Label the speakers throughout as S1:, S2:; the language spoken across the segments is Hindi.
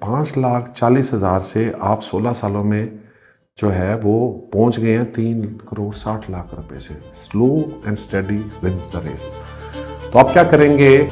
S1: 5,40,000 से आप 16 सालों में जो है वो पहुंच गए हैं 3,60,00,000 रुपए से। Slow and steady wins the race. तो आप क्या करेंगे?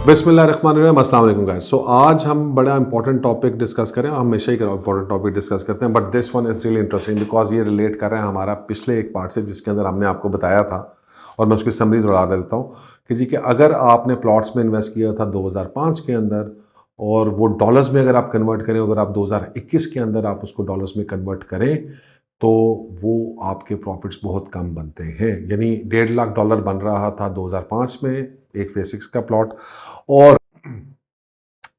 S1: बिस्मिल्लाहिर्रहमानिर्रहीम, अस्सलाम वालेकुम गाइस। सो आज हम बड़ा इंपॉर्टेंट टॉपिक डिस्कस करें। हम हमेशा ही इंपॉर्टेंट टॉपिक डिस्कस करते हैं, but this one is really interesting because ये रिलेट कर रहा है हमारा पिछले एक पार्ट से, जिसके अंदर हमने आपको बताया था और मैं उसकी समरी दोहरा देता हूँ कि जी कि अगर आपने प्लॉट्स में इन्वेस्ट किया था 2005 के अंदर और वो डॉलर्स में अगर आप कन्वर्ट करें, अगर आप 2021 के अंदर आप उसको डॉलर्स में कन्वर्ट करें तो वो आपके प्रॉफिट्स बहुत कम बनते हैं। यानी $1.5 लाख बन रहा था 2005 में एक फेज 6 का प्लॉट, और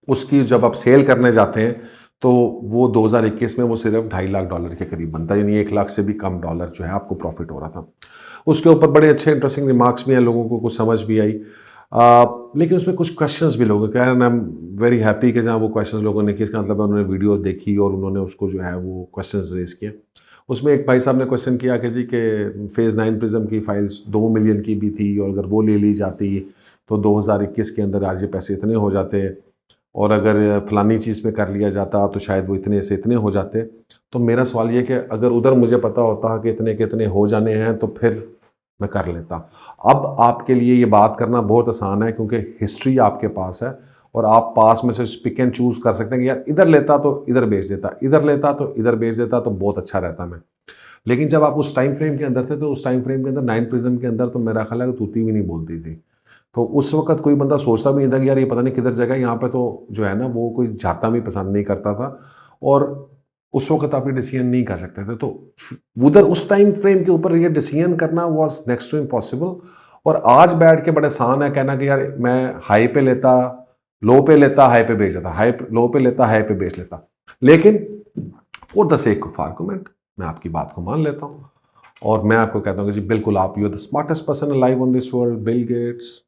S1: उसकी जब आप सेल करने जाते हैं तो वो 2021 में वो सिर्फ $2.5 लाख के करीब बनता है, यानी 1 लाख से भी कम डॉलर जो है आपको प्रॉफिट हो रहा था। उसके ऊपर बड़े अच्छे इंटरेस्टिंग रिमार्क्स भी हैं, लोगों को कुछ समझ भी आई, लेकिन उसमें कुछ क्वेश्चंस भी लोगों के, and I am very happy कि जहाँ वो क्वेश्चंस लोगों ने किए, इसका मतलब उन्होंने वीडियो देखी और उन्होंने उसको जो है वो क्वेश्चंस रेज किए। उसमें एक भाई साहब ने क्वेश्चन किया कि जी के फेज़ 9 प्रिज्म की फाइल्स 2 मिलियन की भी थी और अगर वो ले ली जाती तो 2021 के अंदर आज ये पैसे इतने हो जाते, और अगर फलानी चीज़ में कर लिया जाता तो शायद वो इतने से इतने हो जाते। तो मेरा सवाल ये कि अगर उधर मुझे पता होता कि इतने के इतने हो जाने हैं तो फिर मैं कर लेता। अब आपके लिए ये बात करना बहुत आसान है क्योंकि हिस्ट्री आपके पास है और आप पास में से पिक एंड चूज़ कर सकते हैं कि यार इधर लेता तो इधर बेच देता, इधर लेता तो इधर बेच देता तो बहुत अच्छा रहता मैं। लेकिन जब आप उस टाइम फ्रेम के अंदर थे तो उस टाइम फ्रेम के अंदर 9 प्रिज्म के अंदर तो मेरा ख्याल है कि तूती भी नहीं बोलती थी। तो उस वक्त कोई बंदा सोचता भी नहीं था कि यार ये पता नहीं किधर जगह, यहाँ पे तो जो है ना वो कोई जाता भी पसंद नहीं करता था, और उस वक्त आप ये डिसीजन नहीं कर सकते थे। तो उधर उस टाइम फ्रेम के ऊपर ये डिसीजन करना वाज नेक्स्ट टू इम्पॉसिबल। और आज बैठ के बड़े आसान है कहना कि यार मैं हाई पे लेता, लो पे लेता, हाई पे बेच देता, लो पे लेता, हाई पे बेच लेता। लेकिन for the sake of argument मैं आपकी बात को मान लेता हूँ और मैं आपको कहता हूँ कि जी बिल्कुल आप you are the smartest person alive on this world. Bill Gates,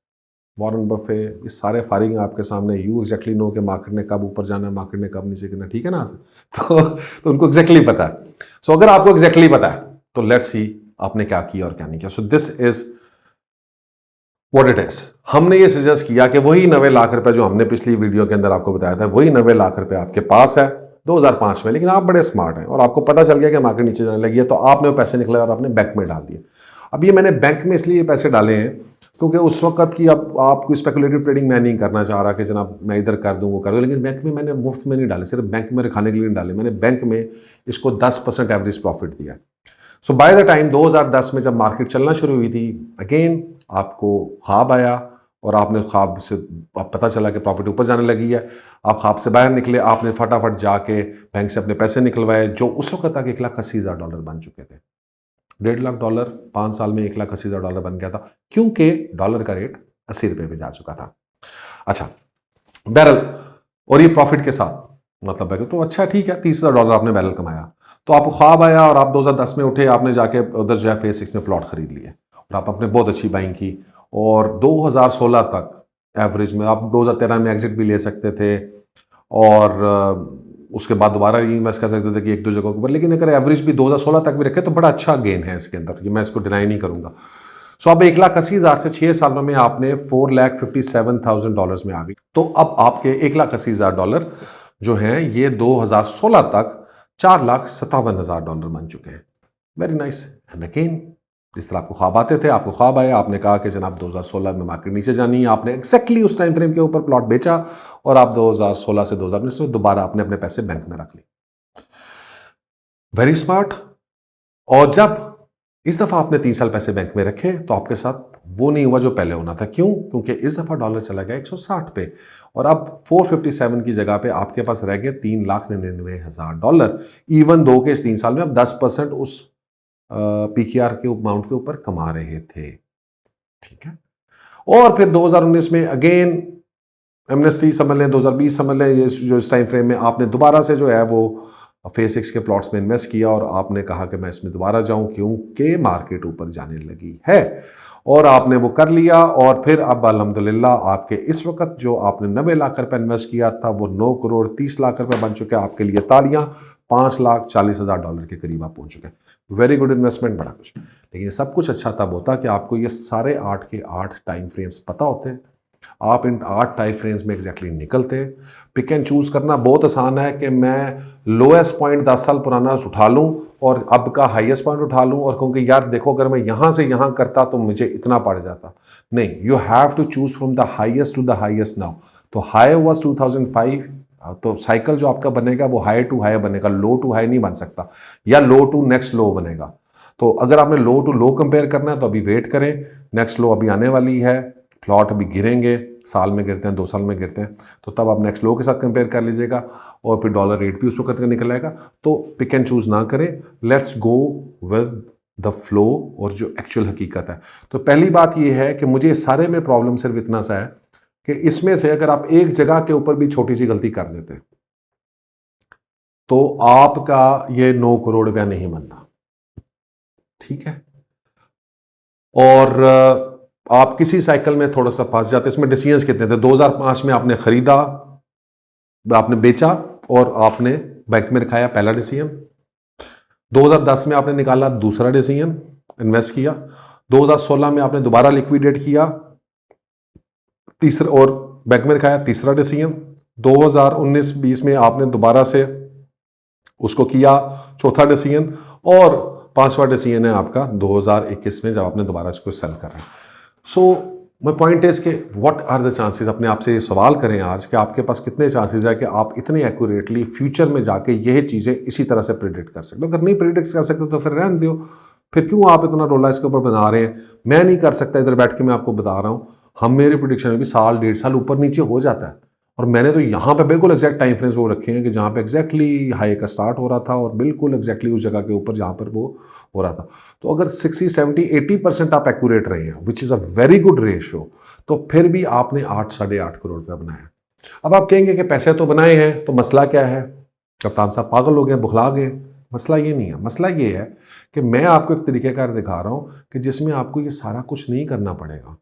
S1: Warren Buffett, ये सारे फारिग हैं आपके सामने। यू एग्जैक्टली नो कि मार्केट ने कब ऊपर जाना है, मार्केट ने कब नीचे गिरना, ठीक है ना? तो उनको एग्जैक्टली पता है। सो अगर आपको एग्जैक्टली पता है तो लेट्स सी आपने क्या किया और क्या नहीं किया। So this is what it is. हमने ये सजेस्ट किया कि वही 90 लाख रुपए जो हमने पिछली वीडियो के अंदर आपको बताया था, वही 90 लाख रुपए आपके पास है 2005 में, लेकिन आप बड़े स्मार्ट हैं और आपको पता चल गया कि मार्केट नीचे जाने लगी है, तो आपने वो पैसे निकले और आपने बैंक में डाल दिए। अब ये मैंने बैंक में इसलिए पैसे डाले हैं क्योंकि उस वक्त की अब आपको स्पेकुलेटिव ट्रेडिंग मैं नहीं करना चाह रहा कि जनाब मैं इधर कर दूं वो कर दूं, लेकिन बैंक में मैंने मुफ्त में नहीं डाले, सिर्फ बैंक में रखाने के लिए नहीं डाले, मैंने बैंक में इसको 10% एवरेज प्रॉफिट दिया। सो बाय द टाइम 2010 में जब मार्केट चलना शुरू हुई थी, अगेन आपको ख्वाब आया और आपने ख्वाब से पता चला कि प्रॉफिट ऊपर जाने लगी है, आप ख्वाब से बाहर निकले, आपने फटाफट जाके बैंक से अपने पैसे निकलवाए जो उस वक्त तक $1,80,000 बन चुके थे। $1.5 5 साल में $1,80,000 बन गया था क्योंकि डॉलर का रेट 80 रुपए पे जा चुका था। अच्छा, बैरल, और ये प्रॉफिट के साथ मतलब है तो अच्छा ठीक है, $30,000 आपने बैरल कमाया। तो आपको ख्वाब आया और आप 2010 में उठे, आपने जाके उधर जो है फेज 6 में प्लॉट खरीद लिए और आप अपने बहुत अच्छी बाइंग की, और 2016 तक एवरेज में आप 2013 में एग्जिट भी ले सकते थे और उसके बाद दोबारा इन्वेस्ट कर सकते थे कि एक दो जगहों के ऊपर, लेकिन अगर एवरेज भी 2016 तक भी रखे तो बड़ा अच्छा गेन है इसके अंदर, ये मैं इसको डिनाई नहीं करूंगा। सो अब 1,80,000 से 6 सालों में आपने $4,57,000 में आ गई। तो अब आपके $1,80,000 जो हैं ये 2016 तक $4,57,000 बन चुके हैं। Very nice. एंड अगेन जिस तरह आपको ख्वाब आते थे, आपको ख्वाब आया, आपने कहा कि जनाब 2016 में मार्केट नीचे जानी है, आपने एक्जैक्टली उस टाइम फ्रेम के ऊपर प्लॉट बेचा और आप 2016 से 2019 में दोबारा आपने अपने पैसे बैंक में रख लिए। Very smart. और जब इस दफा आपने 3 साल पैसे बैंक में रखे तो आपके साथ वो नहीं हुआ जो पहले होना था। क्यों? क्योंकि इस दफा डॉलर चला गया 160 पे और अब 457 की जगह पे आपके पास रह गए $3,99,000, इवन दो के इस 3 साल में आप 10% उस पीकेआर के अमाउंट के ऊपर कमा रहे थे। ठीक है। और फिर 2019 में अगेन एमनेस्टी समझ लें, 2020 समझ लें, ये जो इस टाइम फ्रेम में आपने दोबारा से जो है वो फेज 6 के प्लॉट्स में इन्वेस्ट किया और आपने कहा कि मैं इसमें दोबारा जाऊं क्योंकि मार्केट ऊपर जाने लगी है, और आपने वो कर लिया। और फिर अब अल्हम्दुलिल्लाह आपके इस वक्त जो आपने 90 लाख रुपए इन्वेस्ट किया था वो 9 करोड़ 30 लाख रुपए बन चुके हैं। आपके लिए तालियां, $5,40,000 के करीब आप पहुंच चुके हैं। वेरी गुड इन्वेस्टमेंट, बड़ा कुछ। लेकिन ये सब कुछ अच्छा तब होता कि आपको ये सारे 8 के 8 टाइम फ्रेम्स पता होते हैं, आप इन 8 टाइम फ्रेम्स में एग्जैक्टली निकलते हैं। पिक एंड चूज करना बहुत आसान है कि मैं लोएस्ट पॉइंट 10 साल पुराना उठा लूं और अब का हाईएस्ट पॉइंट उठा लूं और कहूंगी यार देखो अगर मैं यहां से यहां करता तो मुझे इतना पड़ जाता। नहीं, you have to choose from the highest to the highest now. तो हाई वाज 2005, तो साइकिल जो आपका बनेगा वो हाई टू हाई बनेगा, लो टू हाई नहीं बन सकता, या लो टू नेक्स्ट लो बनेगा। तो अगर आपने लो टू लो कंपेयर करना है तो अभी वेट करें, नेक्स्ट लो अभी आने वाली है, प्लॉट अभी गिरेंगे, साल में गिरते हैं, 2 साल में गिरते हैं, तो तब आप नेक्स्ट लो के साथ कंपेयर कर लीजिएगा और फिर डॉलर रेट भी उस वक्त निकल आएगा। तो पिक एंड चूज ना करें, let's go with the flow और जो एक्चुअल हकीकत है। तो पहली बात यह है कि मुझे सारे में प्रॉब्लम सिर्फ इतना सा है कि इसमें से अगर आप एक जगह के ऊपर भी छोटी सी गलती कर देते तो आपका ये 9 करोड़ रुपया नहीं बनता, ठीक है। और आप किसी साइकिल में थोड़ा सा फंस जाते। इसमें डिसीजंस कितने थे? 2005 में आपने खरीदा, आपने बेचा और आपने बैंक में रखाया, पहला डिसीजन। 2010 में आपने निकाला, दूसरा डिसीजन, इन्वेस्ट किया। 2016 में आपने दोबारा लिक्विडेट किया, तीसरा, और बैंक में रखाया, तीसरा डिसीजन। 2019-20 में आपने दोबारा से उसको किया, चौथा डिसीजन। और पांचवा डिसीजन है आपका 2021 में जब आपने दोबारा इसको सेल कर रहे हैं। सो माई पॉइंट इज के व्हाट आर द चांसेस, अपने आप से ये सवाल करें आज कि आपके पास कितने चांसेस है कि आप इतने एक्यूरेटली फ्यूचर में जाके यह चीज़ें इसी तरह से प्रिडिक्ट कर सकते हो। अगर नहीं प्रिडिक्ट कर सकते तो फिर रहने दो, फिर क्यों आप इतना रोला इसके ऊपर बना रहे हैं। मैं नहीं कर सकता, इधर बैठ के मैं आपको बता रहा हूँ, हम मेरे प्रिडिक्शन में भी साल 1.5 साल ऊपर नीचे हो जाता है। और मैंने तो यहाँ पे बिल्कुल एग्जैक्ट टाइम फ्रेम्स वो रखे हैं कि जहाँ पे एग्जैक्टली हाई का स्टार्ट हो रहा था और बिल्कुल एग्जैक्टली उस जगह के ऊपर जहाँ पर वो हो रहा था। तो अगर 60, 70, 80% आप एक्यूरेट रहे हैं, which is a very good ratio, तो फिर भी आपने 8, 8.5 करोड़ रुपया बनाया। अब आप कहेंगे कि पैसे तो बनाए हैं, तो मसला क्या है? कप्तान साहब पागल हो गए, बुखला गए। मसला ये नहीं है, मसला ये है कि मैं आपको एक तरीक़ेकार दिखा रहा हूँ कि जिसमें आपको ये सारा कुछ नहीं करना पड़ेगा,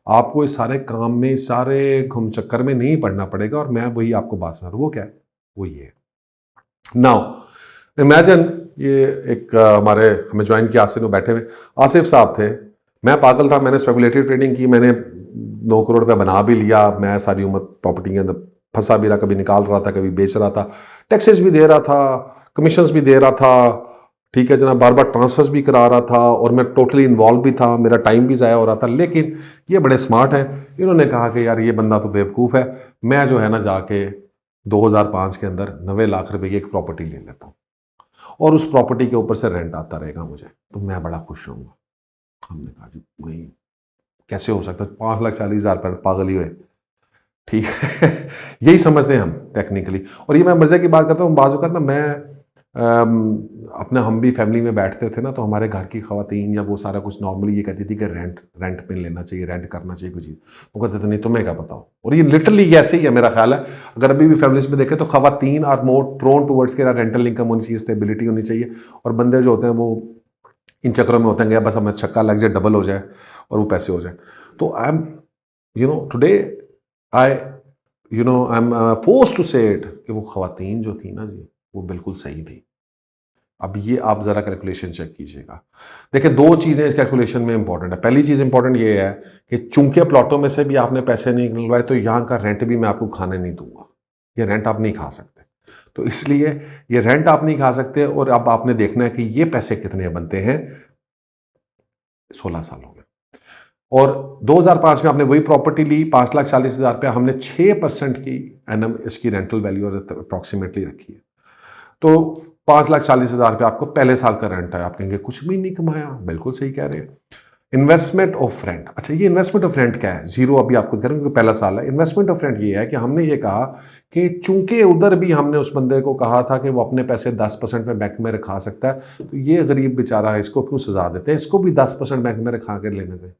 S1: आपको इस सारे काम में, सारे घुम चक्कर में नहीं पड़ना पड़ेगा। और मैं वही आपको बात सुना रहा हूं, वो क्या है? वो ये नाउ इमेजिन, ये एक हमारे हमें ज्वाइन किया आसिफ में बैठे हुए आसिफ साहब थे। मैं पागल था, मैंने स्पेकुलेटिव ट्रेडिंग की, मैंने 9 करोड़ रुपया बना भी लिया। मैं सारी उम्र प्रॉपर्टी के अंदर फंसा भी रहा, कभी निकाल रहा था, कभी बेच रहा था, टैक्सेस भी दे रहा था, कमीशंस भी दे रहा था, ठीक है जनाब, बार बार ट्रांसफर्स भी करा रहा था और मैं टोटली इन्वॉल्व भी था, मेरा टाइम भी ज़ाया हो रहा था। लेकिन ये बड़े स्मार्ट हैं, इन्होंने कहा कि यार ये बंदा तो बेवकूफ़ है, मैं जो है ना जाके 2005 के अंदर 90 लाख रुपए की एक प्रॉपर्टी ले लेता हूँ और उस प्रॉपर्टी के ऊपर से रेंट आता रहेगा मुझे, तो मैं बड़ा खुश रहूँगा। हमने कहा जी नहीं, कैसे हो सकता है? 5,40,000 पागल ही हुए, ठीक है। यही समझते हैं हम टेक्निकली। और ये मैं मज़े की बात करता हूँ, बाज़ औक़ात ना मैं अपना, हम भी फैमिली में बैठते थे ना, तो हमारे घर की ख़वातीन या वो सारा कुछ नॉर्मली ये कहती थी कि रेंट पे लेना चाहिए, रेंट करना चाहिए कोई चीज़। वो कहते थे नहीं तुम्हें क्या बताओ। और ये लिटरली ऐसे ही है, मेरा ख्याल है। अगर अभी भी फैमिलीज में देखें तो ख़वातीन आर मोर प्रोन टूवर्ड्स के रेंटल इनकम होनी चाहिए, स्टेबिलिटी होनी चाहिए, और बंदे जो होते हैं वो इन चक्करों में होते हैं बस हमें छक्का लग जाए, डबल हो जाए और वो पैसे हो जाए। तो I am today I am forced to say it कि वो ख़वातीन जो थी ना जी, वो बिल्कुल सही थी। अब ये आप ज़रा कैलकुलेशन चेक कीजिएगा। देखिए 2 चीज़ें इस कैलकुलेशन में इंपॉर्टेंट है। पहली चीज़ इंपॉर्टेंट ये है कि चूंकि प्लॉटों में से भी आपने पैसे नहीं निकलवाए, तो यहाँ का रेंट भी मैं आपको खाने नहीं दूंगा। ये रेंट आप नहीं खा सकते, तो इसलिए ये रेंट आप नहीं खा सकते। और अब आपने देखना है कि ये पैसे कितने बनते हैं। 16 साल हो गए और 2005 में आपने वही प्रॉपर्टी ली, 5,40,000 रुपया, हमने 6% की एनम इसकी रेंटल वैल्यू अप्रॉक्सीमेटली रखी है। तो 5,40,000 रुपया आपको पहले साल का रेंट है। आप कहेंगे कुछ भी नहीं कमाया, बिल्कुल सही कह रहे हैं। इन्वेस्टमेंट ऑफ रेंट, अच्छा ये इन्वेस्टमेंट ऑफ रेंट क्या है? जीरो अभी आपको दिखा रहा हूं क्योंकि पहला साल है। इन्वेस्टमेंट ऑफ रेंट ये है कि हमने ये कहा कि चूंकि उधर भी हमने उस बंदे को कहा था कि वो अपने पैसे 10% में बैंक में रखा सकता है, तो ये गरीब बेचारा है, इसको क्यों सजा देते हैं, इसको भी 10% बैंक में रखा कर लेने दें।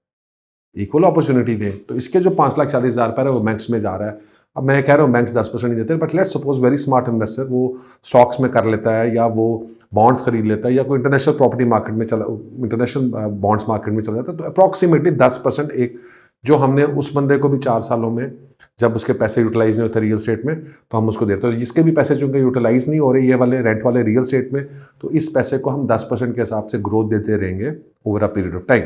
S1: इक्वल अपॉर्चुनिटी दें। तो इसके जो 5,40,000 रुपये है वो बैंक्स में जा रहा है। अब मैं कह रहा हूँ बैंक्स 10% नहीं देते, but let's suppose very smart investor वो स्टॉक्स में कर लेता है, या वो बॉन्ड्स खरीद लेता है, या कोई इंटरनेशनल प्रॉपर्टी मार्केट में चला, इंटरनेशनल बॉन्ड्स मार्केट में चला जाता है, तो अप्रॉक्सीमेटली 10% एक जो हमने उस बंदे को भी 4 सालों में जब उसके पैसे यूटिलाइज नहीं होते रियल स्टेट में तो हम उसको देते हैं। तो जिसके भी पैसे चूंकि यूटिलाइज नहीं हो रहे ये वाले रेंट वाले रियल स्टेट में, तो इस पैसे को हम 10% के हिसाब से ग्रोथ देते रहेंगे over a period of time.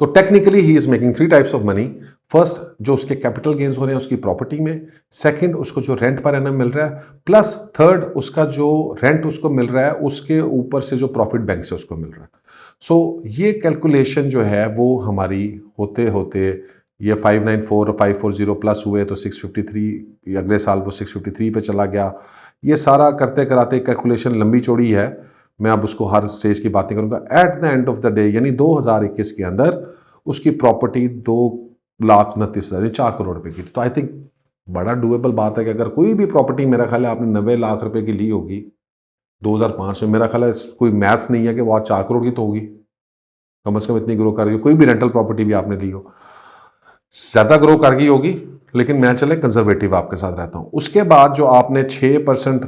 S1: तो technically he is making 3 types of money. First, जो उसके कैपिटल गेन्स हो रहे हैं उसकी प्रॉपर्टी में, सेकंड उसको जो रेंट पर एनम मिल रहा है, प्लस थर्ड उसका जो रेंट उसको मिल रहा है उसके ऊपर से जो प्रॉफिट बैंक से उसको मिल रहा है। सो ये कैलकुलेशन जो है वो हमारी होते होते ये 594 और 540 प्लस हुए तो 653, अगले साल वो 653 पे चला गया। ये सारा करते कराते कैलकुलेशन लंबी चौड़ी है, मैं अब उसको हर स्टेज की बात नहीं करूंगा। At the end of the day यानी 2021 के अंदर उसकी प्रॉपर्टी 2,29,000 4 करोड़ रुपए की थी। तो आई थिंक बड़ा डूएबल बात है कि अगर कोई भी प्रॉपर्टी मेरा ख्याल है आपने 90 लाख रुपए की ली होगी 2005 में, मेरा ख्याल है कोई मैथ्स नहीं है कि वो आज 4 करोड़ की तो होगी, कम से कम इतनी ग्रो कर रही हो। कोई भी रेंटल प्रॉपर्टी भी आपने ली हो ज्यादा ग्रो कर गई होगी, लेकिन मैं चले कंजर्वेटिव आपके साथ रहता हूं। उसके बाद जो आपने 6%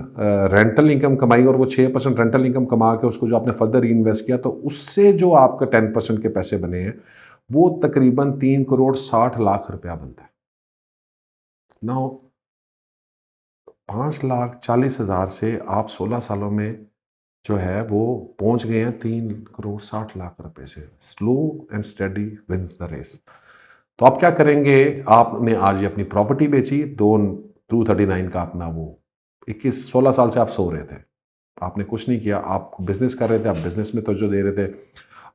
S1: रेंटल इनकम कमाई और वो 6% रेंटल इनकम कमा के उसको जो आपने फर्दर री इन्वेस्ट किया, तो उससे जो आपका 10% के पैसे बने हैं वो तकरीबन 3,60,00,000 रुपया बनता है। नाउ 5,40,000 से आप 16 सालों में जो है वो पहुंच गए हैं 3,60,00,000 रुपए से। Slow and steady wins the race. तो आप क्या करेंगे, आपने आज ये अपनी प्रॉपर्टी बेची 2/39 का अपना वो 16 साल से आप सो रहे थे, आपने कुछ नहीं किया, आप बिजनेस कर रहे थे, आप बिजनेस में तवज्जो दे रहे थे,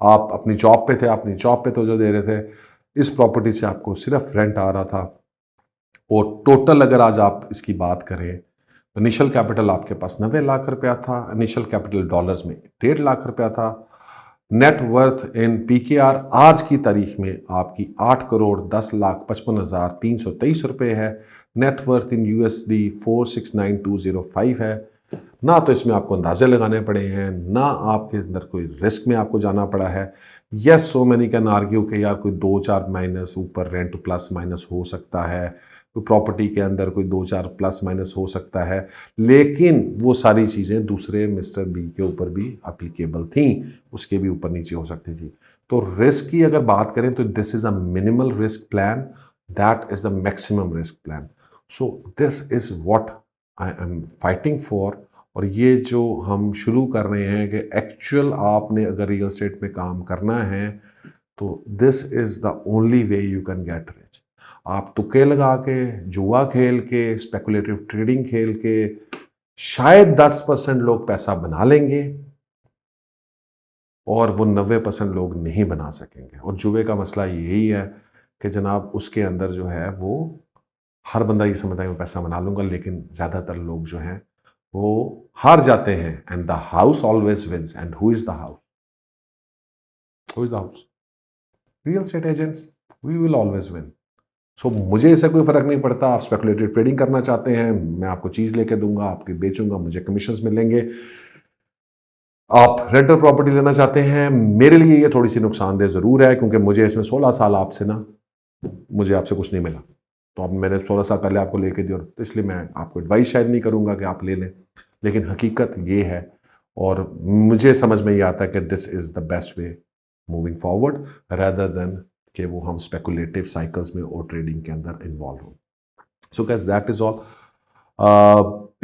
S1: आप अपनी जॉब पे थे, अपनी जॉब पे तवज्जो दे रहे थे, इस प्रॉपर्टी से आपको सिर्फ रेंट आ रहा था। और टोटल अगर आज आप इसकी बात करें, इनिशियल कैपिटल आपके पास 90 लाख रुपया था, इनिशियल कैपिटल डॉलर्स में 1.5 लाख रुपया था। नेट वर्थ इन पीकेआर आज की तारीख में आपकी 8,10,55,323 रुपए है। नेट वर्थ इन यूएसडी 469,205 है। ना तो इसमें आपको अंदाजे लगाने पड़े हैं, ना आपके अंदर कोई रिस्क में आपको जाना पड़ा है। Yes, so many can argue कि यार कोई 2-4 माइनस ऊपर रेंट प्लस माइनस हो सकता है, कोई प्रॉपर्टी के अंदर कोई 2-4 प्लस माइनस हो सकता है, लेकिन वो सारी चीज़ें दूसरे मिस्टर बी के ऊपर भी अप्लीकेबल थी, उसके भी ऊपर नीचे हो सकती थी। तो रिस्क की अगर बात करें तो this is a minimal risk plan, that is the maximum risk plan. So this is what I am fighting for. और ये जो हम शुरू कर रहे हैं कि एक्चुअल आपने अगर रियल एस्टेट में काम करना है तो this is the only way you can get rich. आप तुक्के लगा के, जुआ खेल के, स्पेकुलेटिव ट्रेडिंग खेल के शायद 10% लोग पैसा बना लेंगे और वो 90% लोग नहीं बना सकेंगे। और जुए का मसला यही है कि जनाब उसके अंदर जो है वो हर बंदा ये समझता है मैं पैसा बना लूंगा, लेकिन ज़्यादातर लोग जो हैं वो हार जाते हैं। And the house always wins. And who is the house? Who is the house? Real estate agents. We will always win. So मुझे इससे कोई फर्क नहीं पड़ता, आप स्पेकुलेटिव ट्रेडिंग करना चाहते हैं, मैं आपको चीज लेके दूंगा, आपकी बेचूंगा, मुझे कमीशंस मिलेंगे। आप रेंटल प्रॉपर्टी लेना चाहते हैं, मेरे लिए ये थोड़ी सी नुकसानदेह जरूर है, क्योंकि मुझे इसमें 16 साल आपसे ना, मुझे आपसे कुछ नहीं मिला। तो अब मैंने 16 साल पहले आपको लेके दिया, तो इसलिए मैं आपको एडवाइस शायद नहीं करूंगा कि आप ले लें, लेकिन हकीकत ये है और मुझे समझ में ये आता है कि this is the best way moving forward rather than कि वो हम स्पेकुलेटिव साइकिल्स में और ट्रेडिंग के अंदर इन्वॉल्व हो। So guys that is all.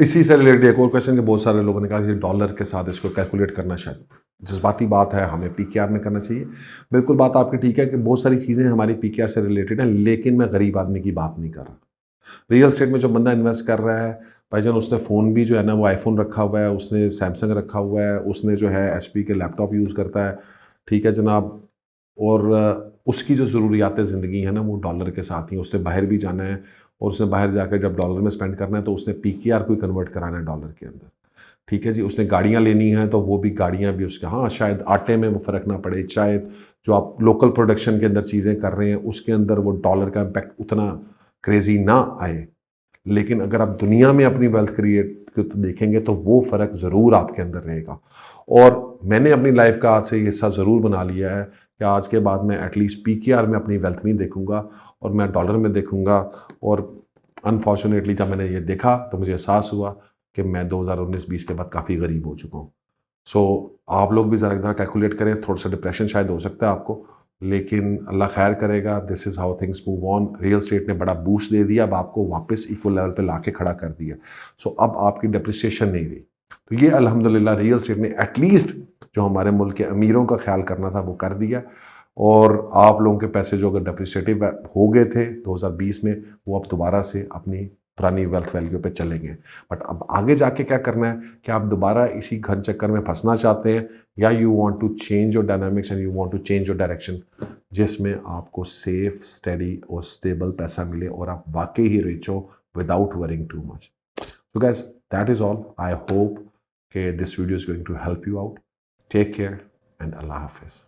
S1: इसी से रिलेटेड एक और क्वेश्चन, बहुत सारे लोगों ने कहा कि डॉलर के साथ इसको कैलकुलेट करना शायद जज्बाती बात है, हमें पीकेआर में करना चाहिए। बिल्कुल बात आपकी ठीक है कि बहुत सारी चीज़ें हमारी पीकेआर से रिलेटेड हैं, लेकिन मैं गरीब आदमी की बात नहीं कर रहा। रियल एस्टेट में जो बंदा इन्वेस्ट कर रहा है भाईजान, उसने फ़ोन भी जो है ना वो आईफोन रखा हुआ है, उसने सैमसंग रखा हुआ है, उसने जो है एचपी के लैपटॉप यूज़ करता है, ठीक है जनाब, और उसकी जो ज़रूरियात ज़िंदगी है ना वो डॉलर के साथ ही। उसने बाहर भी जाना है और उसने बाहर जाकर जब डॉलर में स्पेंड करना है तो उसने पीकेआर को कन्वर्ट कराना है डॉलर के अंदर, ठीक है जी। उसने गाड़ियाँ लेनी हैं तो वो भी गाड़ियाँ भी उसके, हाँ शायद आटे में वो फ़र्क ना पड़े, शायद जो आप लोकल प्रोडक्शन के अंदर चीज़ें कर रहे हैं उसके अंदर वो डॉलर का इम्पैक्ट उतना क्रेजी ना आए, लेकिन अगर आप दुनिया में अपनी वेल्थ क्रिएट तो देखेंगे तो वो फ़र्क ज़रूर आपके अंदर रहेगा। और मैंने अपनी लाइफ का आज से हिस्सा ज़रूर बना लिया है कि आज के बाद मैं एटलीस्ट PKR में अपनी वेल्थ नहीं देखूंगा और मैं डॉलर में देखूंगा। और अनफॉर्चुनेटली जब मैंने ये देखा तो मुझे एहसास हुआ कि मैं 2019-20 के बाद काफ़ी गरीब हो चुका हूँ। सो आप लोग भी ज़रा एक बार कैलकुलेट करें, थोड़ा सा डिप्रेशन शायद हो सकता है आपको, लेकिन अल्लाह खैर करेगा। This is how things move on. Real estate ने बड़ा बूस्ट दे दिया, अब आपको वापस इक्वल लेवल पे लाके खड़ा कर दिया। सो अब आपकी डिप्रिसिएशन नहीं रही। तो ये अल्हम्दुलिल्लाह रियल स्टेट ने एटलीस्ट जो हमारे मुल्क के अमीरों का ख्याल करना था वो कर दिया। और आप लोगों के पैसे जो अगर डिप्रिसिएटिव हो गए थे 2020 में, वो अब दोबारा से अपनी पुरानी वेल्थ वैल्यू पे चलेंगे। बट अब आगे जाके क्या करना है कि आप दोबारा इसी घन चक्कर में फंसना चाहते हैं, या you want to change your dynamics and you want to change your direction, जिसमें आपको सेफ, स्टेडी और स्टेबल पैसा मिले और आप वाकई ही रिच हो without worrying too much. So guys, that is all. I hope this video is going to help you out. Take care and Allah Hafiz.